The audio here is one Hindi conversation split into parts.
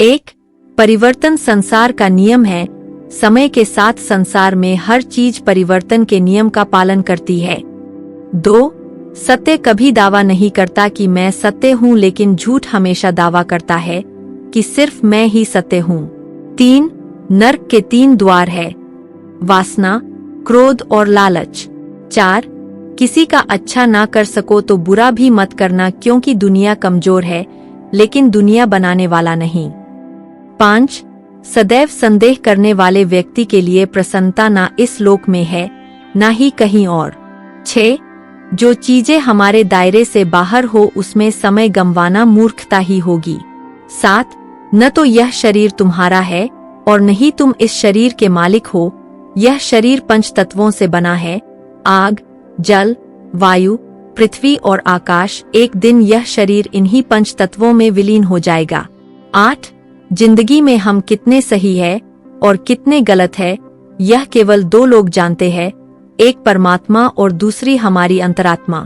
1. परिवर्तन संसार का नियम है। समय के साथ संसार में हर चीज परिवर्तन के नियम का पालन करती है। 2. सत्य कभी दावा नहीं करता कि मैं सत्य हूँ, लेकिन झूठ हमेशा दावा करता है कि सिर्फ मैं ही सत्य हूँ। 3. नर्क के 3 द्वार है, वासना, क्रोध और लालच। 4. किसी का अच्छा ना कर सको तो बुरा भी मत करना, क्योंकि दुनिया कमजोर है लेकिन दुनिया बनाने वाला नहीं। 5. सदैव संदेह करने वाले व्यक्ति के लिए प्रसन्नता ना इस लोक में है ना ही कहीं और। 6. जो चीजें हमारे दायरे से बाहर हो उसमें समय गंवाना मूर्खता ही होगी। 7. न तो यह शरीर तुम्हारा है और न ही तुम इस शरीर के मालिक हो। यह शरीर 5 तत्वों से बना है, आग, जल, वायु, पृथ्वी और आकाश। एक दिन यह शरीर इन्हीं 5 तत्वों में विलीन हो जाएगा। 8. जिंदगी में हम कितने सही है और कितने गलत है, यह केवल 2 लोग जानते हैं, एक परमात्मा और दूसरी हमारी अंतरात्मा।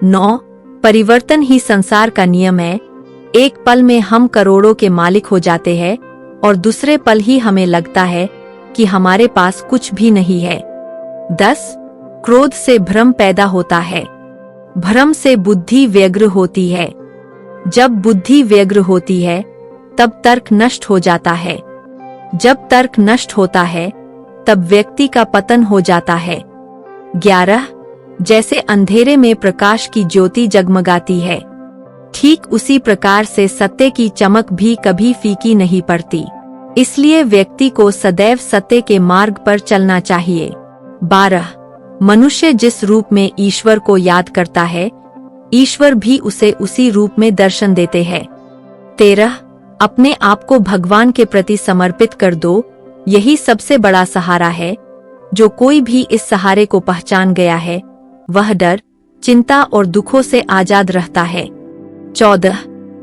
9. परिवर्तन ही संसार का नियम है। एक पल में हम करोड़ों के मालिक हो जाते हैं और दूसरे पल ही हमें लगता है कि हमारे पास कुछ भी नहीं है। 10. क्रोध से भ्रम पैदा होता है, भ्रम से बुद्धि व्यग्र होती है। जब बुद्धि व्यग्र होती है तब तर्क नष्ट हो जाता है। जब तर्क नष्ट होता है तब व्यक्ति का पतन हो जाता है। 11. जैसे अंधेरे में प्रकाश की ज्योति जगमगाती है, ठीक उसी प्रकार से सत्य की चमक भी कभी फीकी नहीं पड़ती। इसलिए व्यक्ति को सदैव सत्य के मार्ग पर चलना चाहिए। 12. मनुष्य जिस रूप में ईश्वर को याद करता है, ईश्वर भी उसे उसी रूप में दर्शन देते हैं। 13. अपने आप को भगवान के प्रति समर्पित कर दो, यही सबसे बड़ा सहारा है। जो कोई भी इस सहारे को पहचान गया है वह डर, चिंता और दुखों से आजाद रहता है। 14.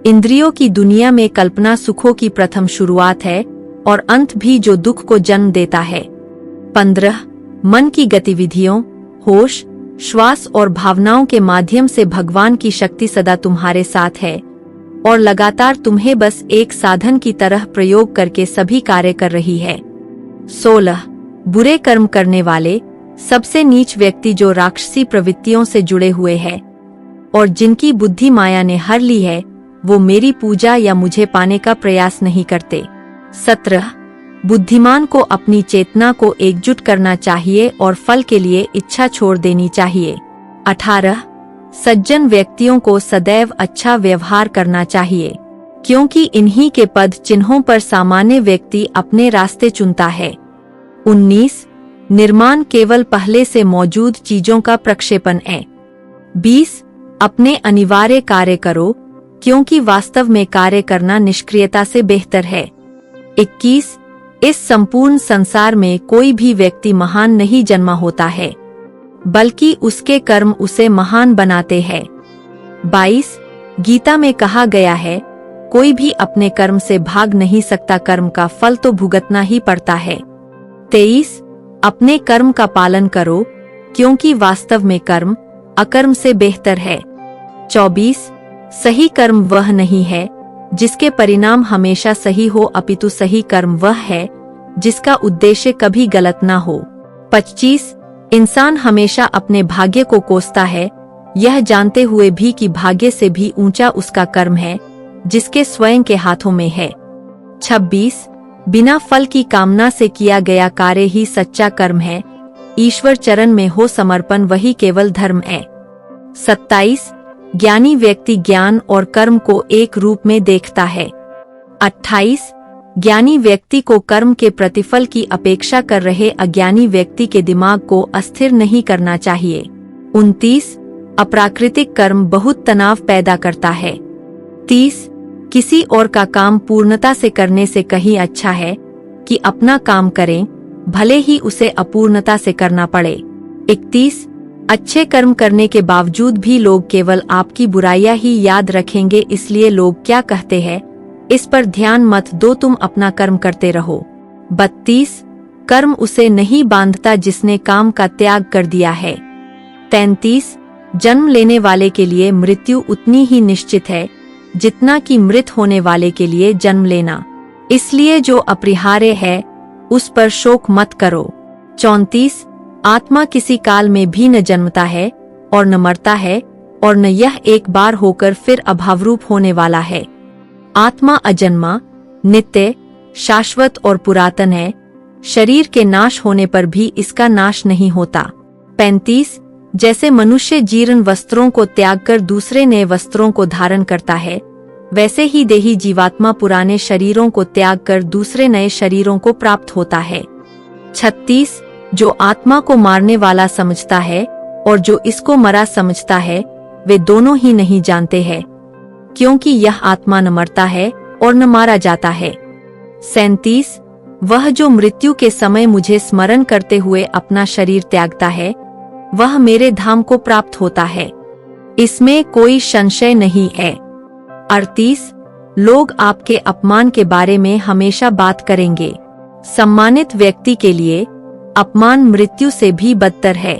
इंद्रियों की दुनिया में कल्पना सुखों की प्रथम शुरुआत है और अंत भी जो दुख को जन्म देता है। 15. मन की गतिविधियों, होश, श्वास और भावनाओं के माध्यम से भगवान की शक्ति सदा तुम्हारे साथ है और लगातार तुम्हें बस एक साधन की तरह प्रयोग करके सभी कार्य कर रही है। 16. बुरे कर्म करने वाले, सबसे नीच व्यक्ति जो राक्षसी प्रवृत्तियों से जुड़े हुए हैं और जिनकी बुद्धि माया ने हर ली है, वो मेरी पूजा या मुझे पाने का प्रयास नहीं करते। 17. बुद्धिमान को अपनी चेतना को एकजुट करना चाहिए और फल के लिए इच्छा छोड़ देनी चाहिए। 18. सज्जन व्यक्तियों को सदैव अच्छा व्यवहार करना चाहिए, क्योंकि इन्हीं के पद चिन्हों पर सामान्य व्यक्ति अपने रास्ते चुनता है। 19. निर्माण केवल पहले से मौजूद चीजों का प्रक्षेपण है। 20. अपने अनिवार्य कार्य करो, क्योंकि वास्तव में कार्य करना निष्क्रियता से बेहतर है। 21. इस संपूर्ण संसार में कोई भी व्यक्ति महान नहीं जन्मा होता है, बल्कि उसके कर्म उसे महान बनाते हैं। 22. गीता में कहा गया है, कोई भी अपने कर्म से भाग नहीं सकता, कर्म का फल तो भुगतना ही पड़ता है। 23. अपने कर्म का पालन करो, क्योंकि वास्तव में कर्म अकर्म से बेहतर है। 24. सही कर्म वह नहीं है जिसके परिणाम हमेशा सही हो, अपितु सही कर्म वह है जिसका उद्देश्य कभी गलत ना हो। 25. इंसान हमेशा अपने भाग्य को कोसता है, यह जानते हुए भी कि भाग्य से भी ऊंचा उसका कर्म है जिसके स्वयं के हाथों में है। 26. बिना फल की कामना से किया गया कार्य ही सच्चा कर्म है, ईश्वर चरण में हो समर्पण वही केवल धर्म है। 27. ज्ञानी व्यक्ति ज्ञान और कर्म को एक रूप में देखता है। 28. ज्ञानी व्यक्ति को कर्म के प्रतिफल की अपेक्षा कर रहे अज्ञानी व्यक्ति के दिमाग को अस्थिर नहीं करना चाहिए। 29. अप्राकृतिक कर्म बहुत तनाव पैदा करता है। 30. किसी और का काम पूर्णता से करने से कहीं अच्छा है कि अपना काम करें, भले ही उसे अपूर्णता से करना पड़े। 31. अच्छे कर्म करने के बावजूद भी लोग केवल आपकी बुराइयां ही याद रखेंगे, इसलिए लोग क्या कहते हैं इस पर ध्यान मत दो, तुम अपना कर्म करते रहो। 32. कर्म उसे नहीं बांधता जिसने काम का त्याग कर दिया है। 33. जन्म लेने वाले के लिए मृत्यु उतनी ही निश्चित है जितना कि मृत होने वाले के लिए जन्म लेना। इसलिए जो अपरिहार्य है उस पर शोक मत करो। 34 आत्मा किसी काल में भी न जन्मता है और न मरता है और न यह एक बार होकर फिर अभावरूप होने वाला है। आत्मा अजन्मा, नित्य, शाश्वत और पुरातन है। शरीर के नाश होने पर भी इसका नाश नहीं होता। 35 जैसे मनुष्य जीर्ण वस्त्रों को त्याग कर दूसरे नए वस्त्रों को धारण करता है, वैसे ही देही जीवात्मा पुराने शरीरों को त्याग कर दूसरे नए शरीरों को प्राप्त होता है। 36 जो आत्मा को मारने वाला समझता है और जो इसको मरा समझता है, वे दोनों ही नहीं जानते हैं, क्योंकि यह आत्मा न मरता है और न मारा जाता है। 37 वह जो मृत्यु के समय मुझे स्मरण करते हुए अपना शरीर त्यागता है, वह मेरे धाम को प्राप्त होता है, इसमें कोई संशय नहीं है। 38 लोग आपके अपमान के बारे में हमेशा बात करेंगे। सम्मानित व्यक्ति के लिए अपमान मृत्यु से भी बदतर है।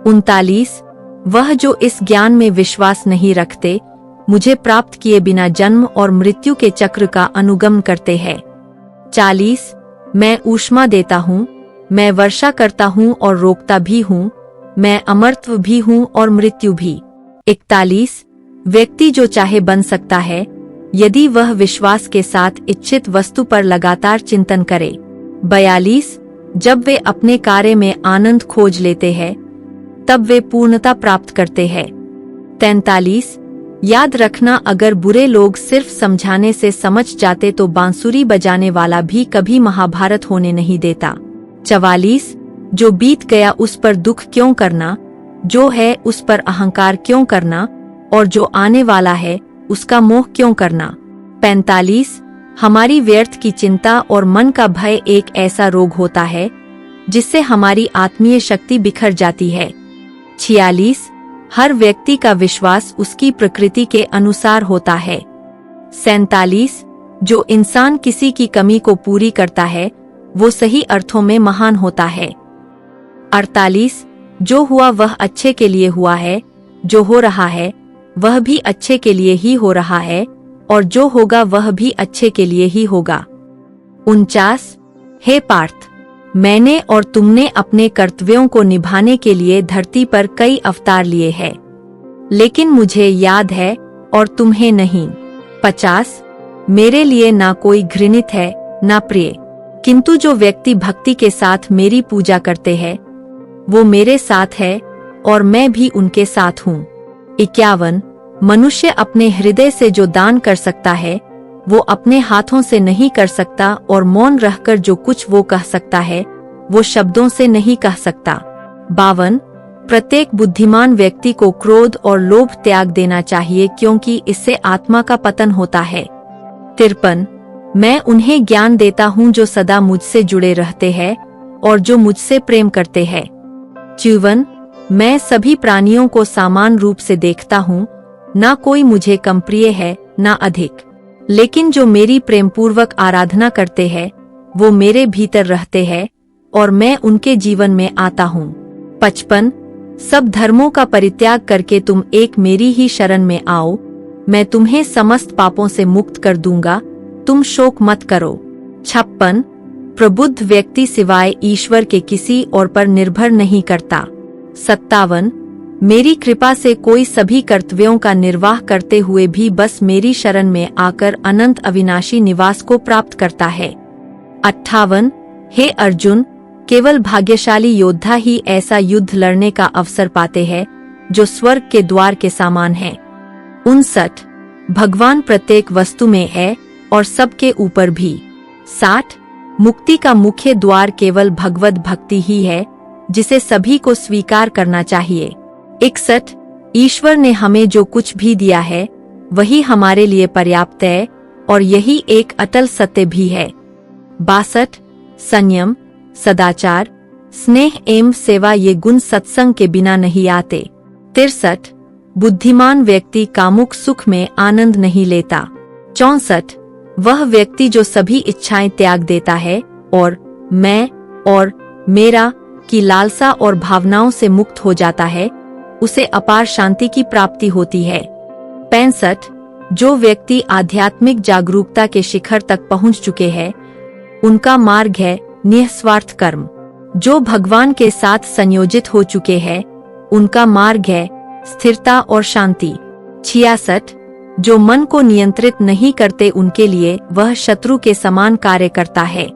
39 वह जो इस ज्ञान में विश्वास नहीं रखते, मुझे प्राप्त किए बिना जन्म और मृत्यु के चक्र का अनुगमन करते हैं। 40 मैं ऊष्मा देता हूँ, मैं वर्षा करता हूँ और रोकता भी हूँ, मैं अमरत्व भी हूँ और मृत्यु भी। 41 व्यक्ति जो चाहे बन सकता है, यदि वह विश्वास के साथ इच्छित वस्तु पर लगातार चिंतन करे। 42 जब वे अपने कार्य में आनंद खोज लेते हैं, तब वे पूर्णता प्राप्त करते हैं। 43 याद रखना, अगर बुरे लोग सिर्फ समझाने से समझ जाते तो बांसुरी बजाने वाला भी कभी महाभारत होने नहीं देता। 44 जो बीत गया उस पर दुख क्यों करना, जो है उस पर अहंकार क्यों करना, और जो आने वाला है उसका मोह क्यों करना। 45 हमारी व्यर्थ की चिंता और मन का भय एक ऐसा रोग होता है जिससे हमारी आत्मीय शक्ति बिखर जाती है। 46 हर व्यक्ति का विश्वास उसकी प्रकृति के अनुसार होता है। 47 जो इंसान किसी की कमी को पूरी करता है, वो सही अर्थों में महान होता है। 48 जो हुआ वह अच्छे के लिए हुआ है, जो हो रहा है वह भी अच्छे के लिए ही हो रहा है, और जो होगा वह भी अच्छे के लिए ही होगा। 49 हे पार्थ, मैंने और तुमने अपने कर्तव्यों को निभाने के लिए धरती पर कई अवतार लिए हैं, लेकिन मुझे याद है और तुम्हें नहीं। 50 मेरे लिए ना कोई घृणित है ना प्रिय, किंतु जो व्यक्ति भक्ति के साथ मेरी पूजा करते हैं, वो मेरे साथ है और मैं भी उनके साथ हूँ। 51 मनुष्य अपने हृदय से जो दान कर सकता है, वो अपने हाथों से नहीं कर सकता, और मौन रहकर जो कुछ वो कह सकता है, वो शब्दों से नहीं कह सकता। 52 प्रत्येक बुद्धिमान व्यक्ति को क्रोध और लोभ त्याग देना चाहिए, क्योंकि इससे आत्मा का पतन होता है। 53 मैं उन्हें ज्ञान देता हूँ जो सदा मुझसे जुड़े रहते हैं और जो मुझसे प्रेम करते हैं। 54 मैं सभी प्राणियों को समान रूप से देखता हूँ, ना कोई मुझे कम प्रिय है ना अधिक, लेकिन जो मेरी प्रेम पूर्वक आराधना करते हैं, वो मेरे भीतर रहते हैं और मैं उनके जीवन में आता हूँ। 55 सब धर्मों का परित्याग करके तुम एक मेरी ही शरण में आओ, मैं तुम्हें समस्त पापों से मुक्त कर दूंगा, तुम शोक मत करो। 56 प्रबुद्ध व्यक्ति सिवाय ईश्वर के किसी और पर निर्भर नहीं करता। 57 मेरी कृपा से कोई सभी कर्तव्यों का निर्वाह करते हुए भी बस मेरी शरण में आकर अनंत अविनाशी निवास को प्राप्त करता है। 58 हे अर्जुन, केवल भाग्यशाली योद्धा ही ऐसा युद्ध लड़ने का अवसर पाते हैं जो स्वर्ग के द्वार के समान है। 59 भगवान प्रत्येक वस्तु में है और सबके ऊपर भी। 60 मुक्ति का मुख्य द्वार केवल भगवत भक्ति ही है, जिसे सभी को स्वीकार करना चाहिए। 61 ईश्वर ने हमें जो कुछ भी दिया है वही हमारे लिए पर्याप्त है, और यही एक अटल सत्य भी है। 62 संयम, सदाचार, स्नेह एवं सेवा ये गुण सत्संग के बिना नहीं आते। 63 बुद्धिमान व्यक्ति कामुक सुख में आनंद नहीं लेता। 64 वह व्यक्ति जो सभी इच्छाएं त्याग देता है और मैं और मेरा की लालसा और भावनाओं से मुक्त हो जाता है, उसे अपार शांति की प्राप्ति होती है। 65 जो व्यक्ति आध्यात्मिक जागरूकता के शिखर तक पहुंच चुके हैं, उनका मार्ग है निस्वार्थ कर्म। जो भगवान के साथ संयोजित हो चुके हैं, उनका मार्ग है स्थिरता और शांति। 66 जो मन को नियंत्रित नहीं करते, उनके लिए वह शत्रु के समान कार्य करता है।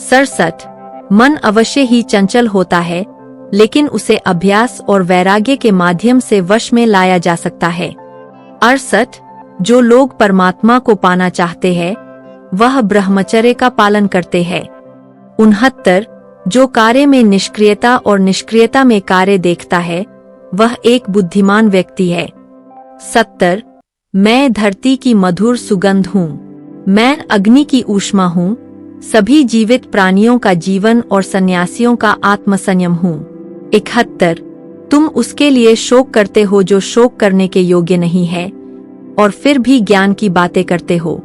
67 मन अवश्य ही चंचल होता है, लेकिन उसे अभ्यास और वैराग्य के माध्यम से वश में लाया जा सकता है। 68 जो लोग परमात्मा को पाना चाहते हैं, वह ब्रह्मचर्य का पालन करते हैं। 69 जो कार्य में निष्क्रियता और निष्क्रियता में कार्य देखता है, वह एक बुद्धिमान व्यक्ति है। 70 मैं धरती की मधुर सुगंध हूँ, मैं अग्नि की ऊष्मा हूँ, सभी जीवित प्राणियों का जीवन और सन्यासियों का आत्मसंयम हूँ। 71 तुम उसके लिए शोक करते हो जो शोक करने के योग्य नहीं है, और फिर भी ज्ञान की बातें करते हो।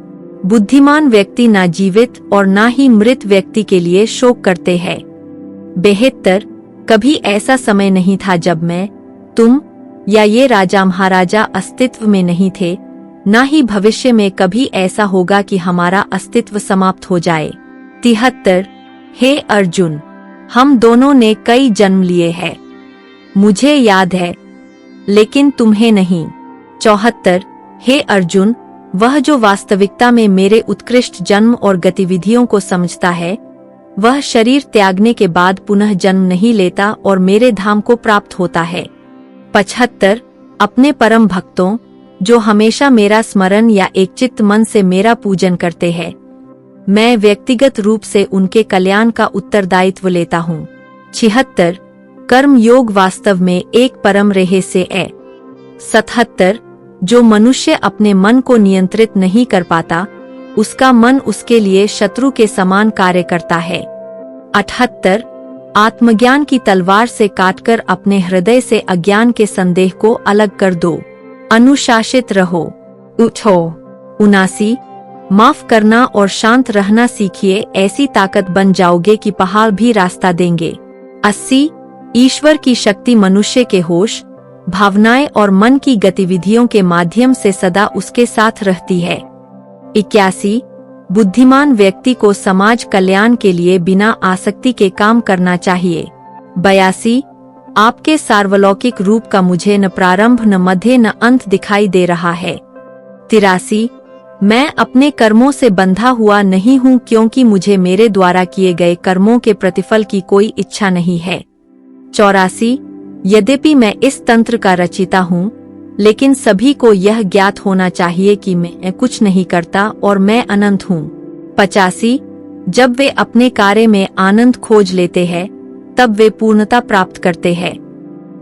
बुद्धिमान व्यक्ति ना जीवित और ना ही मृत व्यक्ति के लिए शोक करते हैं। 72 कभी ऐसा समय नहीं था जब मैं, तुम या ये राजा महाराजा अस्तित्व में नहीं थे, ना ही भविष्य में कभी ऐसा होगा कि हमारा अस्तित्व समाप्त हो जाए। 73 हे अर्जुन, हम दोनों ने कई जन्म लिए हैं, मुझे याद है, लेकिन तुम्हें नहीं। 74 हे अर्जुन, वह जो वास्तविकता में मेरे उत्कृष्ट जन्म और गतिविधियों को समझता है, वह शरीर त्यागने के बाद पुनः जन्म नहीं लेता और मेरे धाम को प्राप्त होता है। 75 अपने परम भक्तों, जो हमेशा मेरा स्मरण या एकचित्त मन से मेरा पूजन करते हैं, मैं व्यक्तिगत रूप से उनके कल्याण का उत्तरदायित्व लेता हूँ। 76 कर्म योग वास्तव में एक परम रहस्य है। 77 जो मनुष्य अपने मन को नियंत्रित नहीं कर पाता, उसका मन उसके लिए शत्रु के समान कार्य करता है। 78 आत्मज्ञान की तलवार से काटकर अपने हृदय से अज्ञान के संदेह को अलग कर दो। अनुशासित रहो, उठो। 79 माफ करना और शांत रहना सीखिए, ऐसी ताकत बन जाओगे कि पहाड़ भी रास्ता देंगे। 80 ईश्वर की शक्ति मनुष्य के होश, भावनाएं और मन की गतिविधियों के माध्यम से सदा उसके साथ रहती है। 81 बुद्धिमान व्यक्ति को समाज कल्याण के लिए बिना आसक्ति के काम करना चाहिए। 82 आपके सार्वलौकिक रूप का मुझे न प्रारंभ न मध्य न अंत दिखाई दे रहा है। 83 मैं अपने कर्मों से बंधा हुआ नहीं हूँ, क्योंकि मुझे मेरे द्वारा किए गए कर्मों के प्रतिफल की कोई इच्छा नहीं है। 84 यद्यपि मैं इस तंत्र का रचिता हूँ, लेकिन सभी को यह ज्ञात होना चाहिए कि मैं कुछ नहीं करता और मैं अनंत हूँ। 85 जब वे अपने कार्य में आनंद खोज लेते हैं, तब वे पूर्णता प्राप्त करते हैं।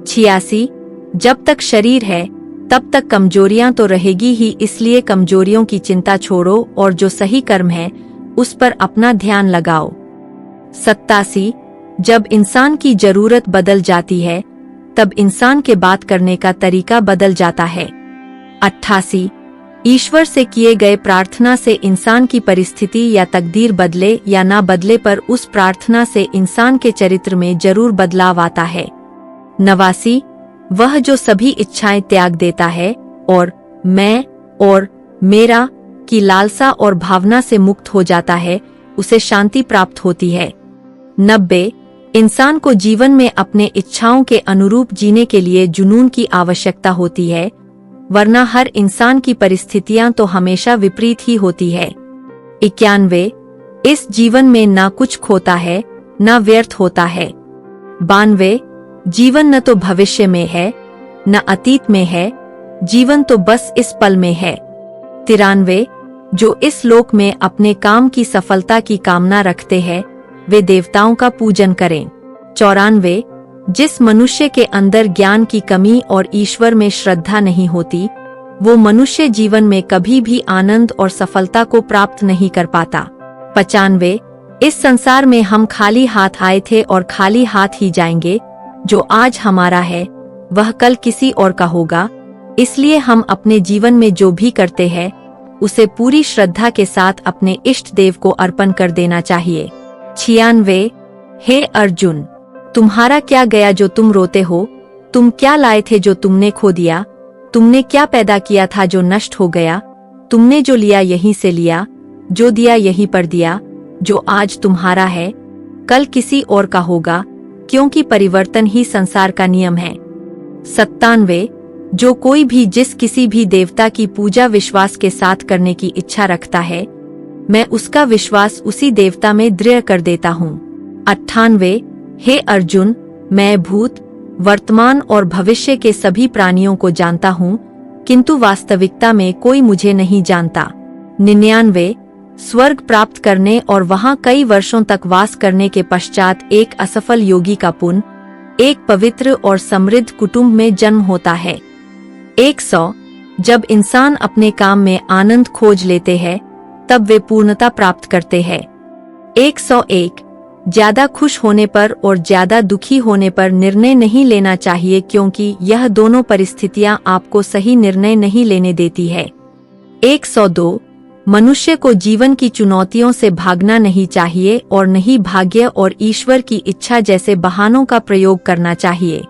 86 जब तक शरीर है, तब तक कमजोरियां तो रहेगी ही, इसलिए कमजोरियों की चिंता छोड़ो और जो सही कर्म है उस पर अपना ध्यान लगाओ। 87 जब इंसान की जरूरत बदल जाती है, तब इंसान के बात करने का तरीका बदल जाता है। 88 ईश्वर से किए गए प्रार्थना से इंसान की परिस्थिति या तकदीर बदले या ना बदले, पर उस प्रार्थना से इंसान के चरित्र में जरूर बदलाव आता है। 89 वह जो सभी इच्छाएं त्याग देता है और मैं और मेरा की लालसा और भावना से मुक्त हो जाता है, उसे शांति प्राप्त होती है। 90 इंसान को जीवन में अपने इच्छाओं के अनुरूप जीने के लिए जुनून की आवश्यकता होती है, वरना हर इंसान की परिस्थितियां तो हमेशा विपरीत ही होती है। 91 इस जीवन में ना कुछ खोता है ना व्यर्थ होता है। 92 जीवन न तो भविष्य में है न अतीत में है, जीवन तो बस इस पल में है। 93 जो इस लोक में अपने काम की सफलता की कामना रखते हैं, वे देवताओं का पूजन करें। 94 जिस मनुष्य के अंदर ज्ञान की कमी और ईश्वर में श्रद्धा नहीं होती, वो मनुष्य जीवन में कभी भी आनंद और सफलता को प्राप्त नहीं कर पाता। 95 इस संसार में हम खाली हाथ आए थे और खाली हाथ ही जाएंगे, जो आज हमारा है वह कल किसी और का होगा, इसलिए हम अपने जीवन में जो भी करते हैं उसे पूरी श्रद्धा के साथ अपने इष्ट देव को अर्पण कर देना चाहिए। 96 हे अर्जुन, तुम्हारा क्या गया जो तुम रोते हो, तुम क्या लाए थे जो तुमने खो दिया, तुमने क्या पैदा किया था जो नष्ट हो गया? तुमने जो लिया यहीं से लिया, जो दिया यहीं पर दिया। जो आज तुम्हारा है कल किसी और का होगा, क्योंकि परिवर्तन ही संसार का नियम है। 97 जो कोई भी जिस किसी भी देवता की पूजा विश्वास के साथ करने की इच्छा रखता है, मैं उसका विश्वास उसी देवता में दृढ़ कर देता हूँ। 98 हे अर्जुन, मैं भूत, वर्तमान और भविष्य के सभी प्राणियों को जानता हूँ, किंतु वास्तविकता में कोई मुझे नहीं जानता। 99 स्वर्ग प्राप्त करने और वहाँ कई वर्षों तक वास करने के पश्चात एक असफल योगी का पुण्य एक पवित्र और समृद्ध कुटुंब में जन्म होता है। 100 जब इंसान अपने काम में आनंद खोज लेते हैं तब वे पूर्णता प्राप्त करते हैं। 101 ज्यादा खुश होने पर और ज्यादा दुखी होने पर निर्णय नहीं लेना चाहिए, क्योंकि यह दोनों परिस्थितियां आपको सही निर्णय नहीं लेने देती है। 102 मनुष्य को जीवन की चुनौतियों से भागना नहीं चाहिए और नहीं भाग्य और ईश्वर की इच्छा जैसे बहानों का प्रयोग करना चाहिए।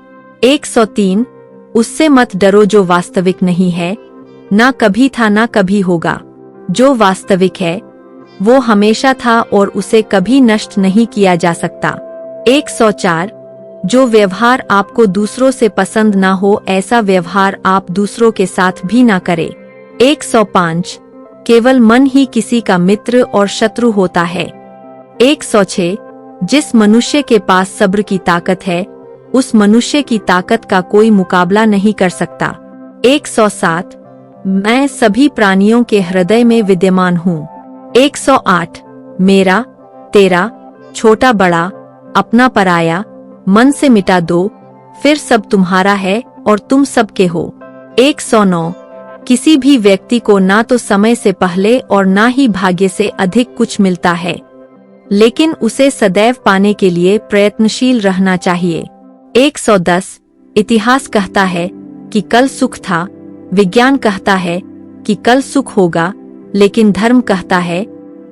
103 उससे मत डरो जो वास्तविक नहीं है, ना कभी था ना कभी होगा। जो वास्तविक है वो हमेशा था और उसे कभी नष्ट नहीं किया जा सकता। 104 जो व्यवहार आपको दूसरों से पसंद ना हो, ऐसा व्यवहार आप दूसरों के साथ भी ना करें। 105 केवल मन ही किसी का मित्र और शत्रु होता है। 106 जिस मनुष्य के पास सब्र की ताकत है, उस मनुष्य की ताकत का कोई मुकाबला नहीं कर सकता। 107 मैं सभी प्राणियों के हृदय में विद्यमान हूँ। 108 मेरा, तेरा, छोटा बड़ा, अपना पराया, मन से मिटा दो, फिर सब तुम्हारा है और तुम सबके हो। 109 किसी भी व्यक्ति को ना तो समय से पहले और ना ही भाग्य से अधिक कुछ मिलता है, लेकिन उसे सदैव पाने के लिए प्रयत्नशील रहना चाहिए। 110 इतिहास कहता है कि कल सुख था, विज्ञान कहता है कि कल सुख होगा, लेकिन धर्म कहता है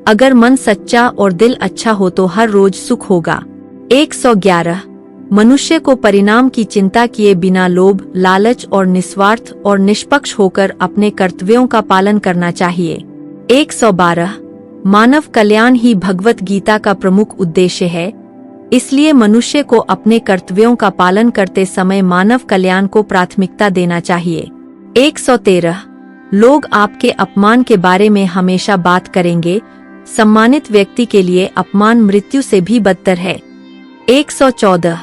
अगर मन सच्चा और दिल अच्छा हो तो हर रोज सुख होगा। 111 मनुष्य को परिणाम की चिंता किए बिना लोभ, लालच और निस्वार्थ और निष्पक्ष होकर अपने कर्तव्यों का पालन करना चाहिए। 112 मानव कल्याण ही भगवत गीता का प्रमुख उद्देश्य है, इसलिए मनुष्य को अपने कर्तव्यों का पालन करते समय मानव कल्याण को प्राथमिकता देना चाहिए। 113 लोग आपके अपमान के बारे में हमेशा बात करेंगे, सम्मानित व्यक्ति के लिए अपमान मृत्यु से भी बदतर है। 114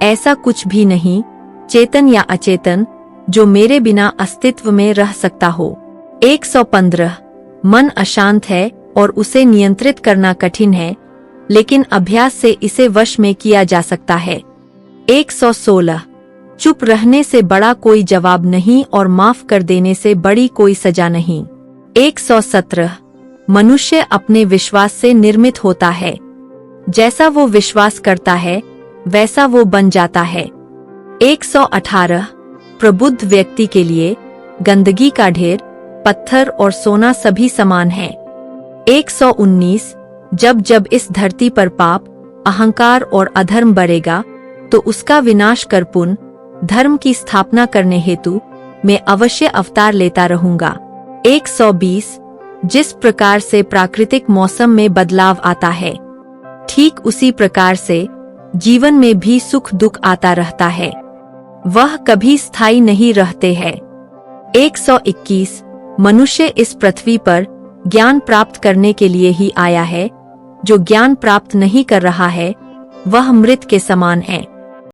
ऐसा कुछ भी नहीं, चेतन या अचेतन, जो मेरे बिना अस्तित्व में रह सकता हो। 115 मन अशांत है और उसे नियंत्रित करना कठिन है, लेकिन अभ्यास से इसे वश में किया जा सकता है। 116 चुप रहने से बड़ा कोई जवाब नहीं और माफ कर देने से बड़ी कोई सजा नहीं। 117 मनुष्य अपने विश्वास से निर्मित होता है, जैसा वो विश्वास करता है वैसा वो बन जाता है। 118 प्रबुद्ध व्यक्ति के लिए गंदगी का ढेर, पत्थर और सोना सभी समान है। 119 जब जब इस धरती पर पाप, अहंकार और अधर्म बढ़ेगा तो उसका विनाश कर पुण्य, धर्म की स्थापना करने हेतु मैं अवश्य अवतार लेता रहूंगा। 120 जिस प्रकार से प्राकृतिक मौसम में बदलाव आता है, ठीक उसी प्रकार से जीवन में भी सुख दुख आता रहता है, वह कभी स्थायी नहीं रहते हैं। 121 मनुष्य इस पृथ्वी पर ज्ञान प्राप्त करने के लिए ही आया है, जो ज्ञान प्राप्त नहीं कर रहा है वह मृत के समान है।